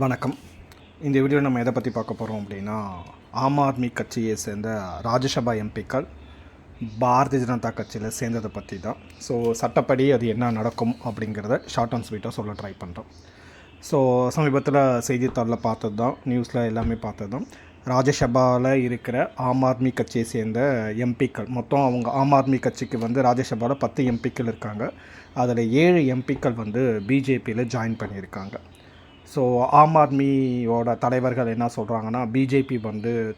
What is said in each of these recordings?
வணக்கம். இந்த வீடியோவில் நம்ம எதை பற்றி பார்க்க போகிறோம் அப்படின்னா, ஆம் ஆத்மி கட்சியை சேர்ந்த ராஜ்யசபா எம்பிக்கள் பாரதிய ஜனதா கட்சியில் சேர்ந்ததை பற்றி தான். ஸோ சட்டப்படி அது என்ன நடக்கும் அப்படிங்கிறத ஷார்ட் அண்ட் ஸ்வீட்டாக சொல்ல ட்ரை பண்ணுறோம். ஸோ சமீபத்தில் செய்தித்தாளில் பார்த்தது தான், நியூஸில் எல்லாமே பார்த்தது தான். ராஜ்யசபாவில் இருக்கிற ஆம் ஆத்மி கட்சியை சேர்ந்த எம்பிக்கள் மொத்தம் அவங்க ஆம் ஆத்மி கட்சிக்கு ராஜ்யசபாவில் 10 எம்பிக்கள் இருக்காங்க. அதில் 7 எம்பிக்கள் பிஜேபியில் ஜாயின் பண்ணியிருக்காங்க. ஸோ ஆம் ஆத்மியோட தலைவர்கள் என்ன சொல்கிறாங்கன்னா, பிஜேபி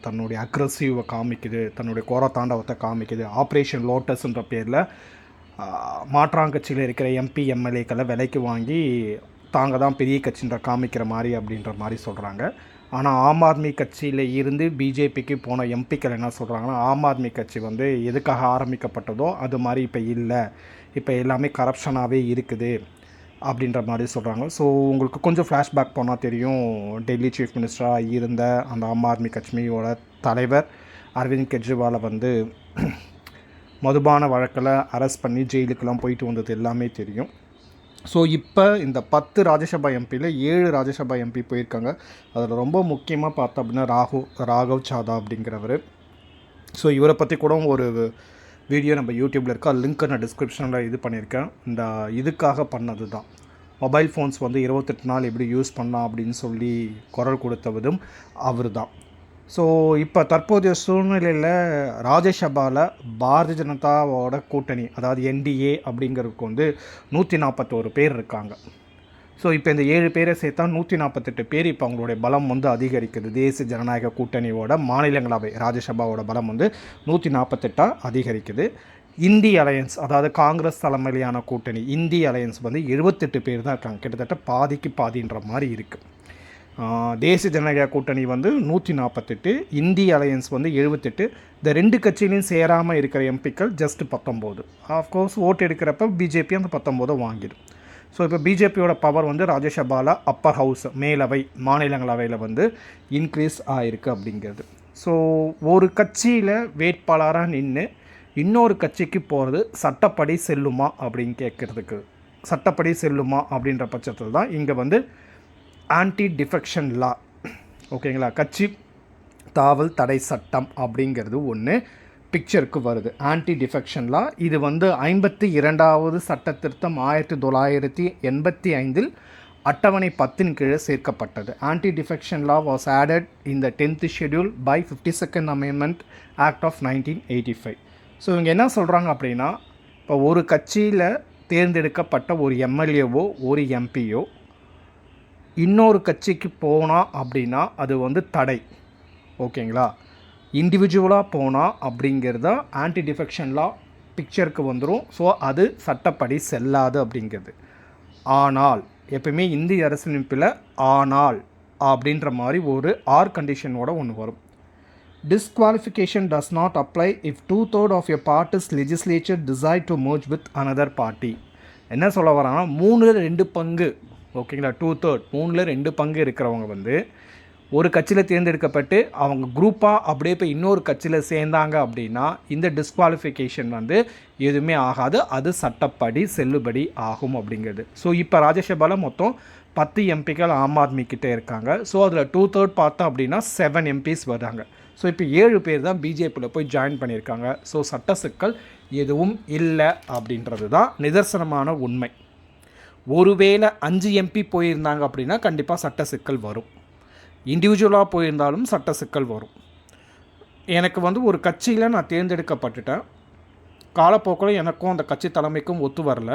தன்னுடைய அக்ரெசிவை காமிக்குது, தன்னுடைய கோரத்தாண்டவத்தை காமிக்குது. ஆப்ரேஷன் லோட்டஸ்ன்ற பேரில் மாற்றாங்கட்சியில் இருக்கிற எம்பி எம்எல்ஏக்களை விலைக்கு வாங்கி தாங்க தான் பெரிய கட்சின்ற காமிக்கிற மாதிரி அப்படின்ற மாதிரி சொல்கிறாங்க. ஆனால் ஆம் ஆத்மி கட்சியில் இருந்து பிஜேபிக்கு போன எம்பிக்கள் என்ன சொல்கிறாங்கன்னா, ஆம் ஆத்மி கட்சி எதுக்காக ஆரம்பிக்கப்பட்டதோ அது மாதிரி இப்போ இல்லை, இப்போ எல்லாமே கரப்ஷனாகவே இருக்குது அப்படின்ற மாதிரி சொல்கிறாங்க. ஸோ உங்களுக்கு கொஞ்சம் ஃப்ளாஷ்பேக் போனால் தெரியும், டெல்லி சீஃப் மினிஸ்டராக இருந்த அந்த ஆம் ஆத்மி கட்சியோட தலைவர் அரவிந்த் கெஜ்ரிவாலை மதுபான வழக்கில் அரெஸ்ட் பண்ணி ஜெயிலுக்கெல்லாம் போயிட்டு வந்தது எல்லாமே தெரியும். ஸோ இப்போ இந்த 10 ராஜ்யசபா எம்பியில் 7 ராஜ்யசபா எம்பி போயிருக்காங்க. அதில் ரொம்ப முக்கியமாக பார்த்தோம் அப்படின்னா ராகவ் சாதா அப்படிங்கிறவர். ஸோ இவரை பற்றி கூட ஒரு வீடியோ நம்ம யூடியூப்பில் இருக்கா, லிங்க்கை நான் டிஸ்கிரிப்ஷனில் இது பண்ணியிருக்கேன். இந்த இதுக்காக பண்ணது தான், மொபைல் ஃபோன்ஸ் 28 நாள் எப்படி யூஸ் பண்ணலாம் அப்படின்னு சொல்லி குரல் கொடுத்ததும் அவர் தான். ஸோ இப்போ தற்போதைய சூழ்நிலையில் ராஜ்யசபாவில் பாரதிய ஜனதாவோட கூட்டணி, அதாவது என்டிஏ அப்படிங்கிறதுக்கு 141 பேர் இருக்காங்க. ஸோ இப்போ இந்த 7 பேரை சேர்த்தா 148 பேர். இப்போ அவங்களுடைய பலம் அதிகரிக்குது. தேசிய ஜனநாயக கூட்டணியோட மாநிலங்களவை ராஜ்யசபாவோட பலம் 148 அதிகரிக்குது. இந்தி அலையன்ஸ், அதாவது காங்கிரஸ் தலைமையிலான கூட்டணி இந்தி அலையன்ஸ் 78 பேர் தான் இருக்காங்க. கிட்டத்தட்ட பாதிக்கு பாதின்ற மாதிரி இருக்குது. தேசிய ஜனநாயக கூட்டணி 148, இந்தி அலையன்ஸ் 78. இந்த 2 கட்சியிலையும் சேராமல் இருக்கிற எம்பிக்கள் ஜஸ்ட் 19. ஆஃப்கோர்ஸ் ஓட்டு எடுக்கிறப்ப பிஜேபி அந்த 19 வாங்கிடும். ஸோ இப்போ பிஜேபியோட பவர் ராஜ்யசபாவில் அப்பர் ஹவுஸ் மேலவை மாநிலங்களவையில் இன்க்ரீஸ் ஆகிருக்கு அப்படிங்கிறது. ஸோ ஒரு கட்சியில் வேட்பாளராக நின்று இன்னொரு கட்சிக்கு போகிறது சட்டப்படி செல்லுமா அப்படின்னு கேட்குறதுக்கு, சட்டப்படி செல்லுமா அப்படின்ற பட்சத்தில் தான் இங்கே ஆன்டி டிஃபெக்ஷன் லா, ஓகேங்களா, கட்சி தாவல் தடை சட்டம் அப்படிங்கிறது ஒன்று பிக்சருக்கு வருது. ஆன்டி டிஃபெக்ஷன் லா இது 52வது சட்ட திருத்தம் 1985 அட்டவணை 10 கீழே சேர்க்கப்பட்டது. Anti defection law was added in the 10th schedule by 52nd amendment act of 1985. So இவங்க என்ன சொல்கிறாங்க அப்படின்னா, இப்போ ஒரு கட்சியில் தேர்ந்தெடுக்கப்பட்ட ஒரு எம்எல்ஏவோ ஒரு எம்பியோ இன்னொரு கட்சிக்கு போனால் அப்படின்னா அது தடை, ஓகேங்களா. இண்டிவிஜுவலாக போனால் அப்படிங்கிறத ஆன்டி டிஃபெக்ஷன் லா பிக்சருக்கு வந்துடும். ஸோ அது சட்டப்படி செல்லாது அப்படிங்கிறது. ஆனால் எப்பவுமே இந்திய அரசியலமைப்பில் ஆனால் அப்படின்ற மாதிரி ஒரு ஆர் கண்டிஷனோட ஒன்று வரும். Disqualification does not apply if 2/3 of your party's legislature decide to merge with another party. என்ன சொல்ல வராங்கன்னா, 3/2 பங்கு, ஓகேங்களா, 2/3 3/2 பங்கு இருக்கிறவங்க ஒரு கட்சியில் தேர்ந்தெடுக்கப்பட்டு அவங்க குரூப்பாக அப்படியே இப்போ இன்னொரு கட்சியில் சேர்ந்தாங்க அப்படின்னா இந்த டிஸ்குவாலிஃபிகேஷன் எதுவுமே ஆகாது, அது சட்டப்படி செல்லுபடி ஆகும் அப்படிங்கிறது. ஸோ இப்போ ராஜ்யசபாவில் மொத்தம் 10 எம்பிக்கள் ஆம் ஆத்மி கிட்டே இருக்காங்க. ஸோ அதில் 2/3 பார்த்தோம் அப்படின்னா 7 எம்பிஸ் வராங்க. ஸோ இப்போ 7 பேர் தான் பிஜேபியில் போய் ஜாயின் பண்ணியிருக்காங்க. ஸோ சட்ட சிக்கல் எதுவும் இல்லை அப்படின்றது தான் நிதர்சனமான உண்மை. ஒருவேளை 5 எம்பி போயிருந்தாங்க அப்படின்னா கண்டிப்பாக சட்ட சிக்கல் வரும். இண்டிவிஜுவலாக போயிருந்தாலும் சட்ட சிக்கல் வரும். எனக்கு ஒரு கட்சியில் நான் தேர்ந்தெடுக்கப்பட்டுட்டேன், காலப்போக்கில் எனக்கும் அந்த கட்சி தலைமைக்கும் ஒத்து வரல,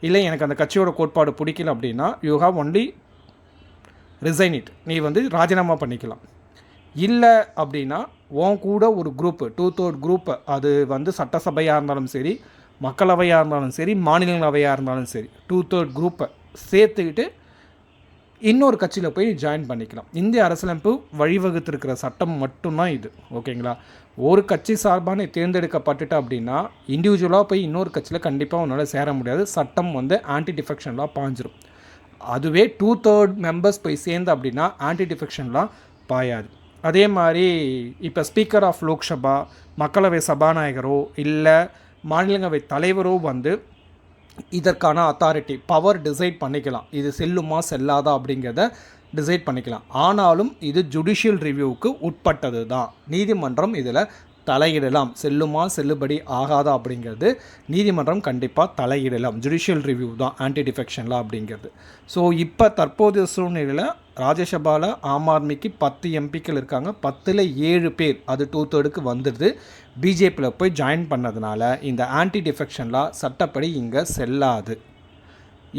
இல்லை எனக்கு அந்த கட்சியோட கோட்பாடு பிடிக்கல அப்படின்னா you have only resign it, நீ ராஜினாமா பண்ணிக்கலாம். இல்லை அப்படின்னா உன் கூட ஒரு குரூப்பு 2/3 குரூப்பு, அது சட்டசபையாக இருந்தாலும் சரி, மக்களவையாக இருந்தாலும் சரி, மாநிலங்களவையாக இருந்தாலும் சரி, 2/3 குரூப்பை சேர்த்துக்கிட்டு இன்னொரு கட்சியில் போய் ஜாயின் பண்ணிக்கலாம். இந்திய அரசியலமைப்பு வழிவகுத்திருக்கிற சட்டம் மட்டும்தான் இது, ஓகேங்களா. ஒரு கட்சி சார்பான தேர்ந்தெடுக்கப்பட்டுட்டு அப்படின்னா இண்டிவிஜுவலாக போய் இன்னொரு கட்சியில் கண்டிப்பாக உன்னால் சேர முடியாது. சட்டம் ஆன்டி டிஃபெக்ஷன்லாம் பாஞ்சிரும். அதுவே 2/3 மெம்பர்ஸ் போய் சேர்ந்து அப்படின்னா ஆன்டி டிஃபெக்ஷன்லாம் பாயாது. அதே மாதிரி இப்போ ஸ்பீக்கர் ஆஃப் லோக்சபா, மக்களவை சபாநாயகரோ இல்லை மாநிலங்களவை தலைவரோ இதற்கான அத்தாரிட்டி பவர் டிசைட் பண்ணிக்கலாம், இது செல்லுமா செல்லாதா அப்படிங்கிறத டிசைட் பண்ணிக்கலாம். ஆனாலும் இது ஜுடிஷியல் ரிவ்யூவுக்கு உட்பட்டது தான். நீதிமன்றம் இதில் தலையிடலாம். செல்லுமா செல்லுபடி ஆகாதா அப்படிங்கிறது நீதிமன்றம் கண்டிப்பாக தலையிடலாம். ஜுடிஷியல் ரிவ்யூ தான் ஆன்டி டிஃபெக்ஷன் லா அப்படிங்கிறது. ஸோ இப்போ தற்போதைய சூழ்நிலையில் ராஜ்யசபாவில் ஆம் ஆத்மிக்கு 10 எம்பிக்கள் இருக்காங்க. 10ல் 7 பேர், அது 2/3 வந்துடுது. பிஜேபியில் போய் ஜாயின் பண்ணதுனால இந்த ஆன்டி டிஃபெக்ஷன் லா சட்டப்படி இங்கே செல்லாது.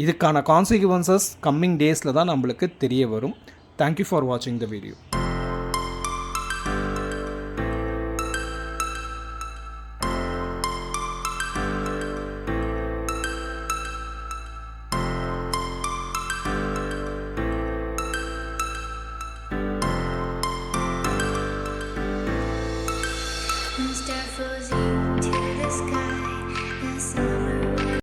இதுக்கான கான்சிக்வன்சஸ் கம்மிங் டேஸில் தான் நம்மளுக்கு தெரிய வரும். தேங்க்யூ ஃபார் வாட்சிங் த வீடியோ.